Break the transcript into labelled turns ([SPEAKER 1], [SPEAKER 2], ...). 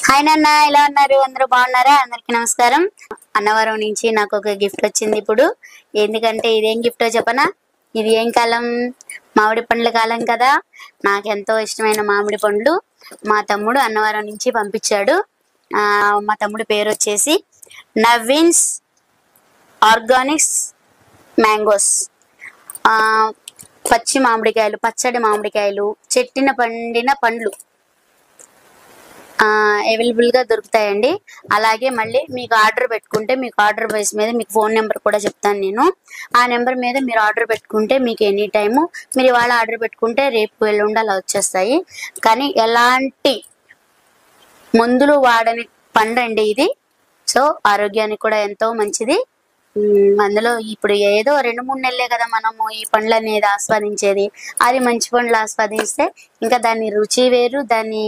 [SPEAKER 1] Hi నాన్న, ఎలా ఉన్నారు? అందరూ బాగున్నారా? అందరికి నమస్కారం. అన్నవరం నుంచి నాకు ఒక గిఫ్ట్ వచ్చింది ఇప్పుడు. ఎందుకంటే ఇదేం గిఫ్టో చెప్పనా? ఇది ఏం కాలం? మామిడి పండ్ల కాలం కదా. నాకు ఎంతో ఇష్టమైన మామిడి పండ్లు మా తమ్ముడు అన్నవరం నుంచి పంపించాడు. మా తమ్ముడి పేరు వచ్చేసి నవీన్స్ ఆర్గానిక్స్ మ్యాంగోస్. పచ్చి మామిడికాయలు, పచ్చడి మామిడికాయలు, చెట్టిన పండిన పండ్లు అవైలబుల్ గా దొరుకుతాయండి. అలాగే మళ్ళీ మీకు ఆర్డర్ పెట్టుకుంటే మీకు ఆర్డర్ బేస్ మీద మీకు ఫోన్ నెంబర్ కూడా చెప్తాను నేను. ఆ నెంబర్ మీద మీరు ఆర్డర్ పెట్టుకుంటే మీకు ఎనీ టైము మీరు ఇవాళ ఆర్డర్ పెట్టుకుంటే రేపు ఎల్లుండి అలా వచ్చేస్తాయి. కానీ ఎలాంటి మందులు వాడని పండు అండి ఇది. సో ఆరోగ్యానికి కూడా ఎంతో మంచిది. అందులో ఇప్పుడు ఏదో 2-3 నెలలే కదా మనము ఈ పండ్లు అనేది ఆస్వాదించేది. అది మంచి పండ్లు ఆస్వాదిస్తే ఇంకా దాని రుచి వేరు, దాని